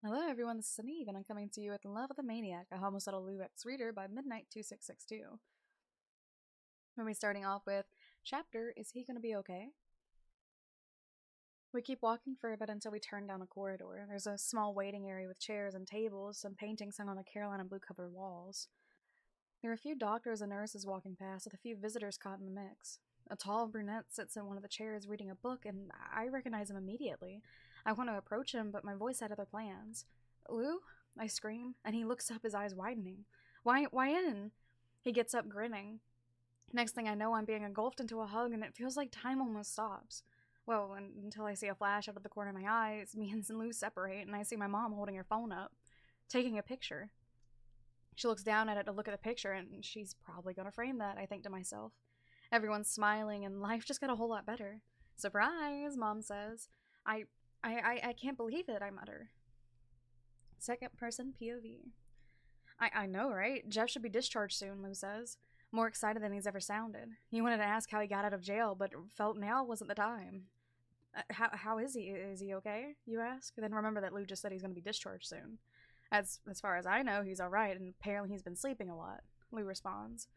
Hello everyone, this is Eve, and I'm coming to you with Love of the Maniac, a Homicidal Liu Reader by Midnight2662. We'll be starting off with Chapter, Is He Gonna Be Okay? We keep walking for a bit until we turn down a corridor. There's a small waiting area with chairs and tables, some paintings hung on the Carolina blue covered walls. There are a few doctors and nurses walking past, with a few visitors caught in the mix. A tall brunette sits in one of the chairs reading a book, and I recognize him immediately. I want to approach him, but my voice had other plans. Lou? I scream, and he looks up, his eyes widening. Why in? He gets up, grinning. Next thing I know, I'm being engulfed into a hug, and it feels like time almost stops. Well, until I see a flash out of the corner of my eyes, me and Lou separate, and I see my mom holding her phone up, taking a picture. She looks down at it to look at the picture, and she's probably gonna frame that, I think to myself. Everyone's smiling, and life just got a whole lot better. Surprise, Mom says. I can't believe it, I mutter. Second person POV. I know, right? Jeff should be discharged soon, Lou says. More excited than he's ever sounded. He wanted to ask how he got out of jail, but felt now wasn't the time. How is he? Is he okay? You ask? Then remember that Lou just said he's going to be discharged soon. As far as I know, he's alright, and apparently he's been sleeping a lot, Lou responds.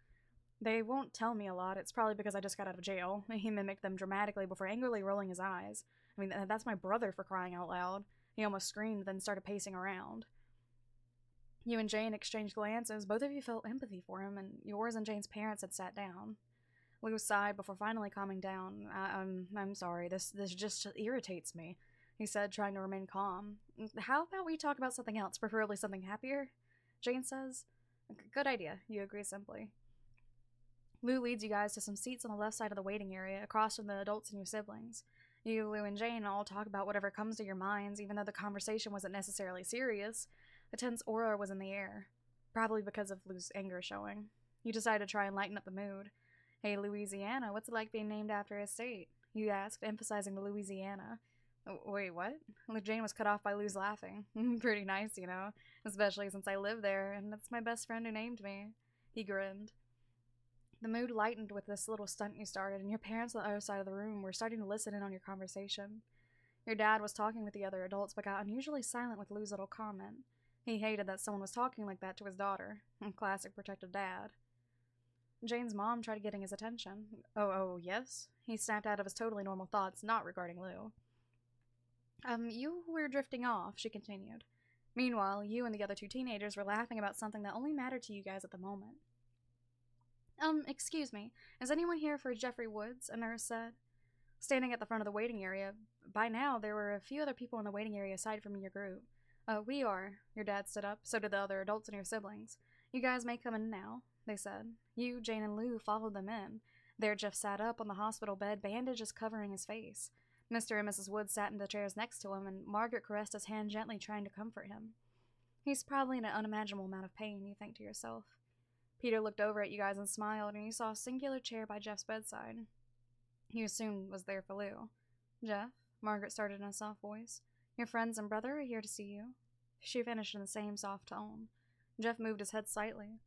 They won't tell me a lot. It's probably because I just got out of jail. He mimicked them dramatically before angrily rolling his eyes. I mean, that's my brother, for crying out loud. He almost screamed, then started pacing around. You and Jane exchanged glances. Both of you felt empathy for him, and yours and Jane's parents had sat down. Lou sighed before finally calming down. I'm sorry. This just irritates me, he said, trying to remain calm. How about we talk about something else, preferably something happier? Jane says. Good idea, you agree simply. Lou leads you guys to some seats on the left side of the waiting area, across from the adults and your siblings. You, Lou, and Jane all talk about whatever comes to your minds, even though the conversation wasn't necessarily serious. The tense aura was in the air, probably because of Lou's anger showing. You decide to try and lighten up the mood. Hey, Louisiana, what's it like being named after a state? You asked, emphasizing the Louisiana. Wait, what? Jane was cut off by Lou's laughing. Pretty nice, you know, especially since I live there, and it's my best friend who named me. He grinned. The mood lightened with this little stunt you started, and your parents on the other side of the room were starting to listen in on your conversation. Your dad was talking with the other adults, but got unusually silent with Lou's little comment. He hated that someone was talking like that to his daughter. Classic protective dad. Jane's mom tried getting his attention. Oh, yes? He snapped out of his totally normal thoughts, not regarding Lou. You were drifting off, she continued. Meanwhile, you and the other two teenagers were laughing about something that only mattered to you guys at the moment. Excuse me, is anyone here for Jeffrey Woods? A nurse said. Standing at the front of the waiting area, by now there were a few other people in the waiting area aside from your group. We are. Your dad stood up, so did the other adults and your siblings. You guys may come in now, they said. You, Jane, and Lou followed them in. There Jeff sat up on the hospital bed, bandages covering his face. Mr. and Mrs. Woods sat in the chairs next to him, and Margaret caressed his hand gently, trying to comfort him. He's probably in an unimaginable amount of pain, you think to yourself. Peter looked over at you guys and smiled, and you saw a singular chair by Jeff's bedside. You assumed was there for Lou. Jeff, Margaret started in a soft voice, your friends and brother are here to see you. She finished in the same soft tone. Jeff moved his head slightly.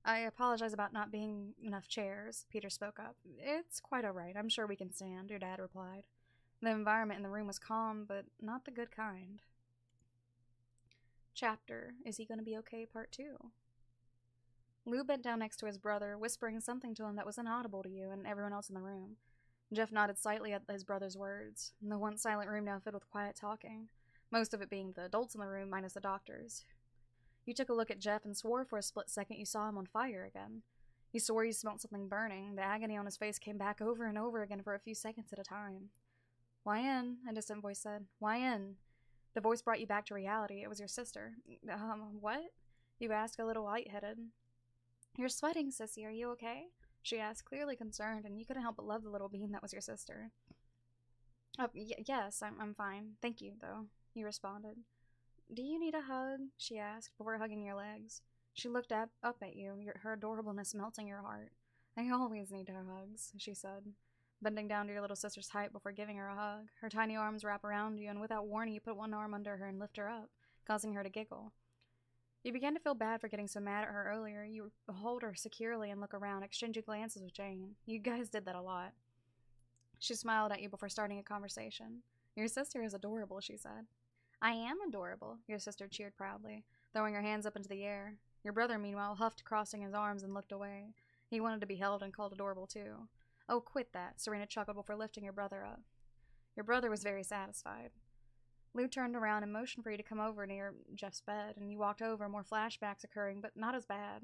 I apologize about not being enough chairs, Peter spoke up. It's quite all right. I'm sure we can stand, your dad replied. The environment in the room was calm, but not the good kind. Chapter, Is He Gonna Be Okay, Part 2. Lou bent down next to his brother, whispering something to him that was inaudible to you and everyone else in the room. Jeff nodded slightly at his brother's words. The once silent room now filled with quiet talking, most of it being the adults in the room minus the doctors. You took a look at Jeff and swore for a split second you saw him on fire again. You swore you smelt something burning. The agony on his face came back over and over again for a few seconds at a time. Why in? A distant voice said. Why in? The voice brought you back to reality. It was your sister. What? You asked, a little lightheaded. You're sweating, sissy. Are you okay? She asked, clearly concerned, and you couldn't help but love the little bean that was your sister. Yes, I'm fine. Thank you, though, you responded. Do you need a hug? She asked, before hugging your legs. She looked up at you, her adorableness melting your heart. I always need her hugs, she said, bending down to your little sister's height before giving her a hug. Her tiny arms wrap around you, and without warning, you put one arm under her and lift her up, causing her to giggle. You began to feel bad for getting so mad at her earlier. You hold her securely and look around, exchanging glances with Jane. You guys did that a lot. She smiled at you before starting a conversation. Your sister is adorable, she said. I am adorable, your sister cheered proudly, throwing her hands up into the air. Your brother, meanwhile, huffed, crossing his arms, and looked away. He wanted to be held and called adorable, too. Oh, quit that, Serena chuckled before lifting your brother up. Your brother was very satisfied. Lou turned around and motioned for you to come over near Jeff's bed, and you walked over, more flashbacks occurring, but not as bad.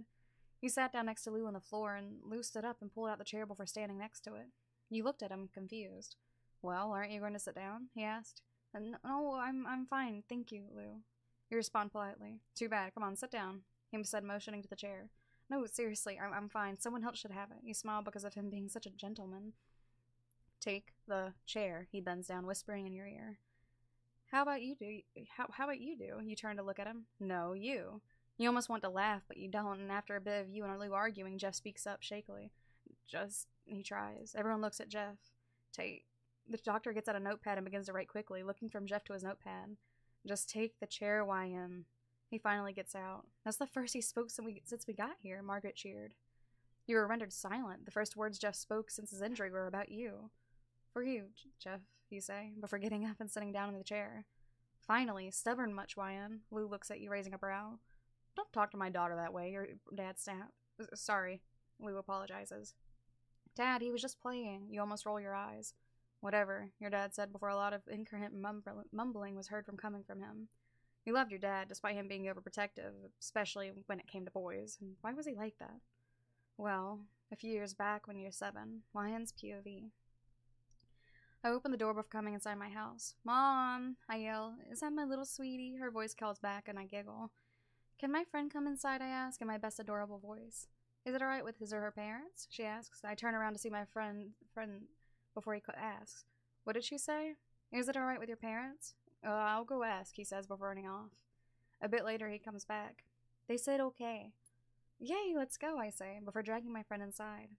You sat down next to Lou on the floor, and Lou stood up and pulled out the chair before standing next to it. You looked at him, confused. Well, aren't you going to sit down? He asked. No, I'm fine, thank you, Lou. You respond politely. Too bad, come on, sit down, he said, motioning to the chair. No, seriously, I'm fine. Someone else should have it. You smiled because of him being such a gentleman. Take the chair, he bends down, whispering in your ear. How about you do? How about you do? You turn to look at him. No, you. You almost want to laugh, but you don't, and after a bit of you and Lou arguing, Jeff speaks up shakily. He tries. Everyone looks at Jeff. The doctor gets out a notepad and begins to write quickly, looking from Jeff to his notepad. Just take the chair, YM. He finally gets out. That's the first he spoke since we got here, Margaret cheered. You were rendered silent. The first words Jeff spoke since his injury were about you. For you, Jeff, you say, before getting up and sitting down in the chair. Finally, stubborn much, YM. Lou looks at you, raising a brow. Don't talk to my daughter that way, your dad snapped. Sorry, Lou apologizes. Dad, he was just playing. You almost roll your eyes. Whatever, your dad said before a lot of incoherent mumbling was heard coming from him. You loved your dad, despite him being overprotective, especially when it came to boys. And why was he like that? Well, a few years back when you were 7, YN's POV. I open the door before coming inside my house. Mom, I yell. Is that my little sweetie? Her voice calls back and I giggle. Can my friend come inside, I ask, in my best adorable voice. Is it alright with his or her parents? She asks. I turn around to see my friend before he asks. What did she say? Is it alright with your parents? I'll go ask, he says before running off. A bit later, he comes back. They said okay. Yay, let's go, I say, before dragging my friend inside.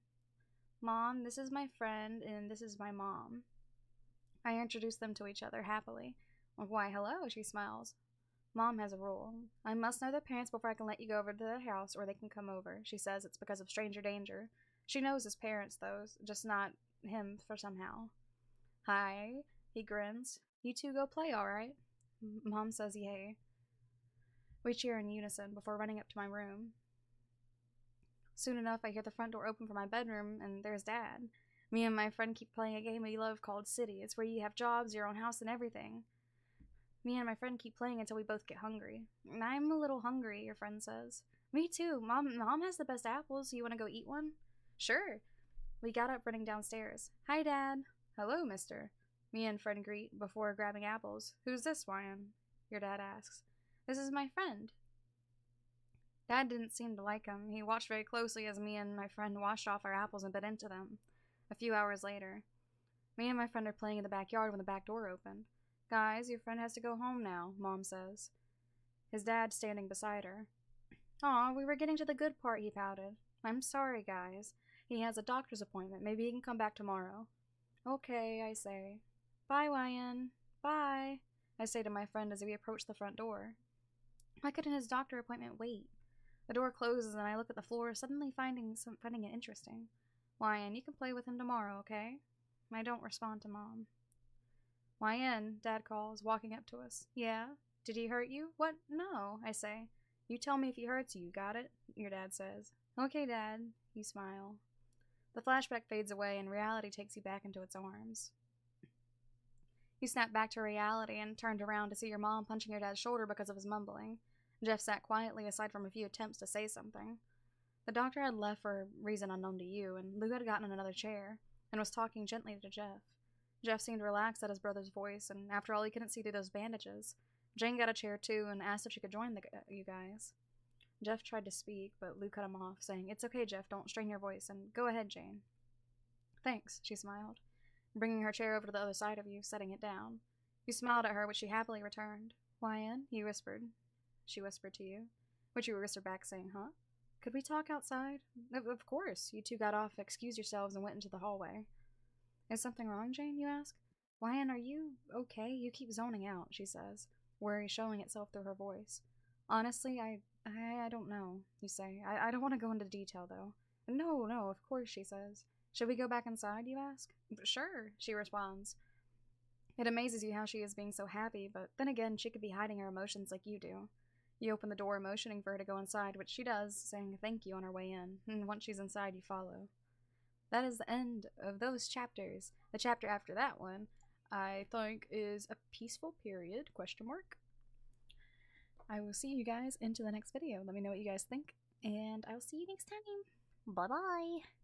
Mom, this is my friend, and this is my mom. I introduce them to each other happily. Why, hello, she smiles. Mom has a rule. I must know their parents before I can let you go over to their house, or they can come over. She says it's because of stranger danger. She knows his parents, though, just not him for somehow. Hi, he grins. You two go play, all right? Mom says yay. We cheer in unison before running up to my room. Soon enough, I hear the front door open for my bedroom, and there's Dad. Me and my friend keep playing a game we love called City. It's where you have jobs, your own house, and everything. Me and my friend keep playing until we both get hungry. I'm a little hungry, your friend says. Me too. Mom has the best apples. You want to go eat one? Sure. We got up running downstairs. Hi, Dad. Hello, mister. Me and friend greet before grabbing apples. Who's this, Ryan? Your dad asks. This is my friend. Dad didn't seem to like him. He watched very closely as me and my friend washed off our apples and bit into them. A few hours later, me and my friend are playing in the backyard when the back door opened. Guys, your friend has to go home now, Mom says. His dad standing beside her. Aw, we were getting to the good part, he pouted. I'm sorry, guys. He has a doctor's appointment. Maybe he can come back tomorrow. Okay, I say. Bye, Ryan. Bye, I say to my friend as we approach the front door. Why couldn't his doctor appointment wait? The door closes and I look at the floor, suddenly finding it interesting. Ryan, you can play with him tomorrow, okay? I don't respond to Mom. Ryan, Dad calls, walking up to us. Yeah? Did he hurt you? What? No, I say. You tell me if he hurts you, got it? Your dad says. Okay, Dad. You smile. The flashback fades away and reality takes you back into its arms. You snap back to reality and turned around to see your mom punching your dad's shoulder because of his mumbling. Jeff sat quietly aside from a few attempts to say something. The doctor had left for a reason unknown to you, and Lou had gotten another chair and was talking gently to Jeff. Jeff seemed relaxed at his brother's voice, and after all, he couldn't see through those bandages. Jane got a chair too and asked if she could join you guys. Jeff tried to speak, but Lou cut him off, saying, It's okay, Jeff, don't strain your voice, and go ahead, Jane. Thanks, she smiled, bringing her chair over to the other side of you, setting it down. You smiled at her, which she happily returned. Ryan, he whispered. She whispered to you, which you whispered back, saying, Huh? Could we talk outside? Of course. You two got off, excused yourselves, and went into the hallway. Is something wrong, Jane, you ask? Ryan, are you okay? You keep zoning out, she says, worry showing itself through her voice. Honestly, I don't know, you say. I don't want to go into detail, though. No, of course, she says. Should we go back inside, you ask? Sure, she responds. It amazes you how she is being so happy, but then again, she could be hiding her emotions like you do. You open the door motioning for her to go inside, which she does, saying thank you on her way in, and once she's inside, you follow. That is the end of those chapters. The chapter after that one, I think, is a peaceful period, question mark. I will see you guys into the next video. Let me know what you guys think, and I will see you next time. Bye-bye.